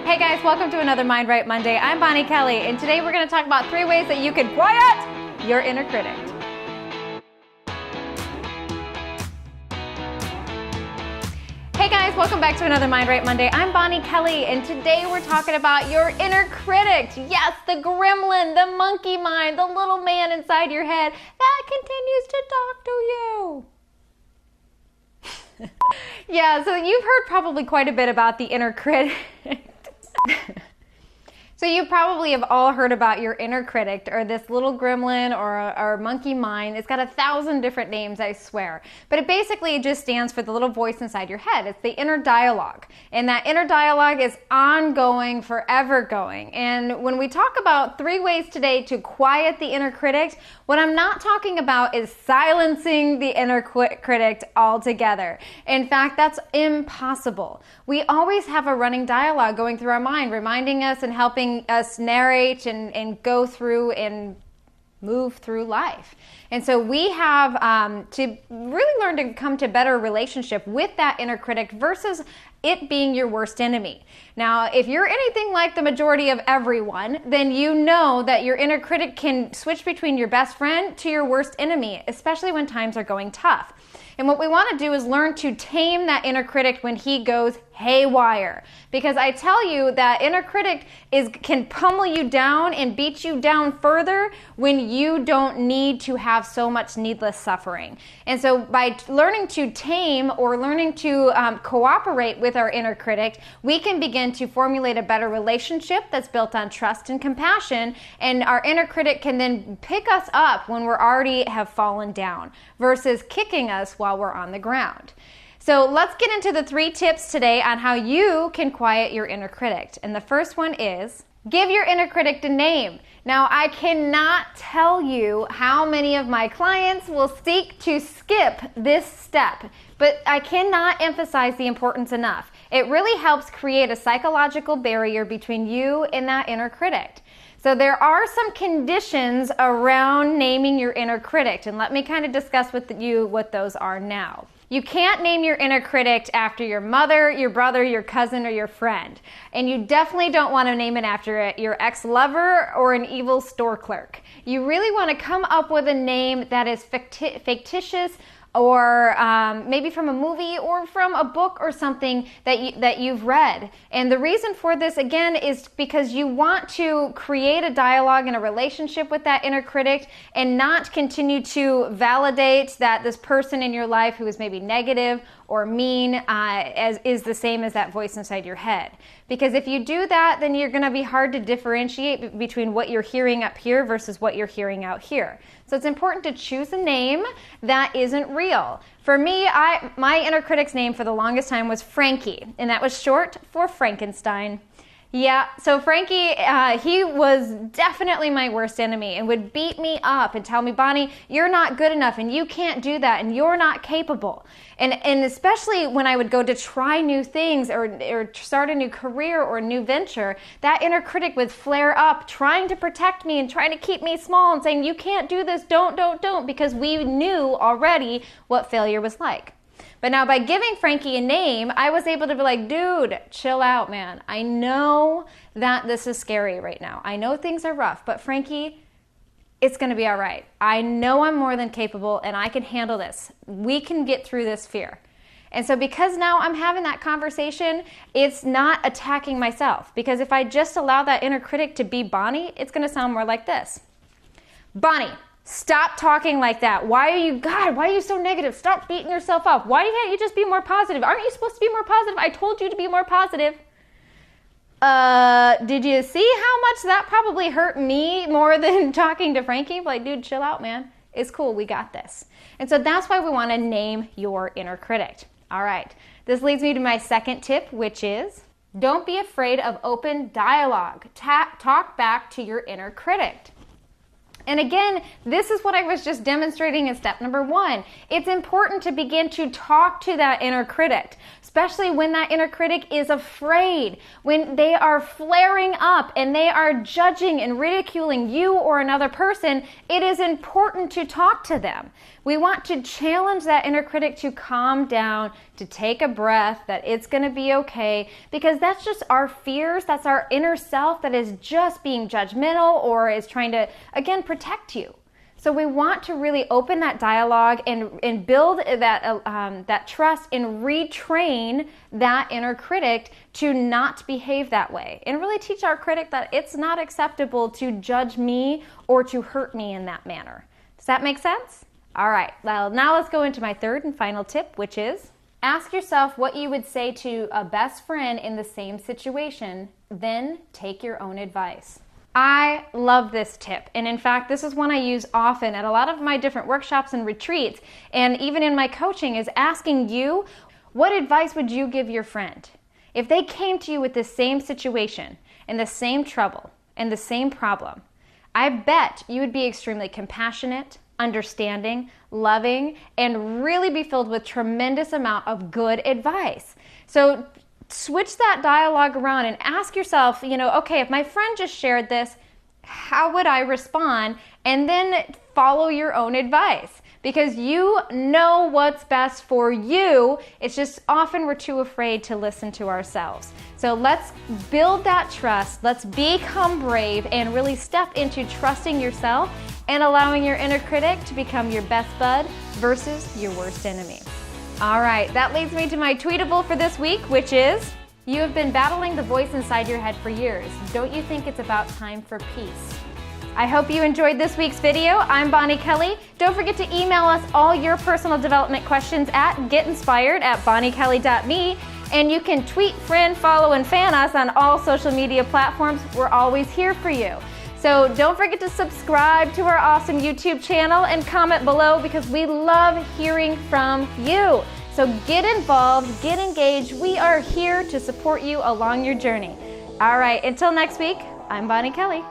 Hey guys, welcome to another Mind Right Monday. I'm Bonnie Kelly, and today we're going to talk about 3 ways that you can quiet your inner critic. Hey guys, welcome back to another Mind Right Monday. I'm Bonnie Kelly, and today we're talking about your inner critic. Yes, the gremlin, the monkey mind, the little man inside your head that continues to talk to you. Yeah, so you've heard probably quite a bit about the inner critic. So you probably have all heard about your inner critic, or this little gremlin or monkey mind. It's got 1,000 different names, I swear. But it basically just stands for the little voice inside your head. It's the inner dialogue. And that inner dialogue is ongoing, forever going. And when we talk about 3 ways today to quiet the inner critic, what I'm not talking about is silencing the inner critic altogether. In fact, that's impossible. We always have a running dialogue going through our mind, reminding us and helping us narrate and go through and move through life. And so we have to really learn to come to a better relationship with that inner critic versus it being your worst enemy. Now, if you're anything like the majority of everyone, then you know that your inner critic can switch between your best friend to your worst enemy, especially when times are going tough. And what we want to do is learn to tame that inner critic when he goes haywire. Because I tell you that inner critic can pummel you down and beat you down further when you don't need to have so much needless suffering. And so by learning to tame or learning to cooperate with our inner critic, we can begin to formulate a better relationship that's built on trust and compassion. And our inner critic can then pick us up when we're already have fallen down versus kicking us while we're on the ground. So let's get into the 3 tips today on how you can quiet your inner critic. And the first one is give your inner critic a name. Now, I cannot tell you how many of my clients will seek to skip this step, but I cannot emphasize the importance enough. It really helps create a psychological barrier between you and that inner critic. So there are some conditions around naming your inner critic, and let me kind of discuss with you what those are now. You can't name your inner critic after your mother, your brother, your cousin, or your friend. And you definitely don't want to name it after your ex-lover or an evil store clerk. You really want to come up with a name that is fictitious, or maybe from a movie or from a book or something that you've read. And the reason for this, again, is because you want to create a dialogue and a relationship with that inner critic and not continue to validate that this person in your life who is maybe negative or mean is the same as that voice inside your head. Because if you do that, then you're going to be hard to differentiate between what you're hearing up here versus what you're hearing out here. So it's important to choose a name that isn't real. For me, my inner critic's name for the longest time was Frankie, and that was short for Frankenstein. Yeah, so Frankie, he was definitely my worst enemy and would beat me up and tell me, Bonnie, you're not good enough and you can't do that and you're not capable. And especially when I would go to try new things or start a new career or a new venture, that inner critic would flare up trying to protect me and trying to keep me small and saying, you can't do this, don't, because we knew already what failure was like. But now by giving Frankie a name, I was able to be like, dude, chill out, man. I know that this is scary right now. I know things are rough, but Frankie, it's going to be all right. I know I'm more than capable and I can handle this. We can get through this fear. And so because now I'm having that conversation, it's not attacking myself. Because if I just allow that inner critic to be Bonnie, it's going to sound more like this. Bonnie, stop talking like that. Why are you so negative? Stop beating yourself up. Why can't you just be more positive? Aren't you supposed to be more positive? I told you to be more positive. Did you see how much that probably hurt me more than talking to Frankie? Like, dude, chill out, man. It's cool. We got this. And so that's why we want to name your inner critic. All right. This leads me to my second tip, which is don't be afraid of open dialogue. Talk back to your inner critic. And again, this is what I was just demonstrating in step number 1. It's important to begin to talk to that inner critic. especially when that inner critic is afraid, when they are flaring up and they are judging and ridiculing you or another person. It is important to talk to them. We want to challenge that inner critic to calm down, to take a breath, that it's going to be okay, because that's just our fears. That's our inner self that is just being judgmental or is trying to, again, protect you. So we want to really open that dialogue and build that trust and retrain that inner critic to not behave that way, and really teach our critic that it's not acceptable to judge me or to hurt me in that manner. Does that make sense? All right, well, now let's go into my third and final tip, which is ask yourself what you would say to a best friend in the same situation, then take your own advice. I love this tip, and in fact, this is one I use often at a lot of my different workshops and retreats, and even in my coaching, is asking you, what advice would you give your friend? If they came to you with the same situation, and the same trouble, and the same problem, I bet you would be extremely compassionate, understanding, loving, and really be filled with tremendous amount of good advice. So switch that dialogue around and ask yourself, okay, if my friend just shared this, how would I respond? And then follow your own advice, because you know what's best for you. It's just often we're too afraid to listen to ourselves. So let's build that trust. Let's become brave and really step into trusting yourself and allowing your inner critic to become your best bud versus your worst enemy. All right, that leads me to my tweetable for this week, which is, you have been battling the voice inside your head for years. Don't you think it's about time for peace? I hope you enjoyed this week's video. I'm Bonnie Kelly. Don't forget to email us all your personal development questions at getinspired@bonniekelly.me. And you can tweet, friend, follow, and fan us on all social media platforms. We're always here for you. So don't forget to subscribe to our awesome YouTube channel and comment below, because we love hearing from you. So get involved, get engaged. We are here to support you along your journey. All right, until next week, I'm Bonnie Kelly.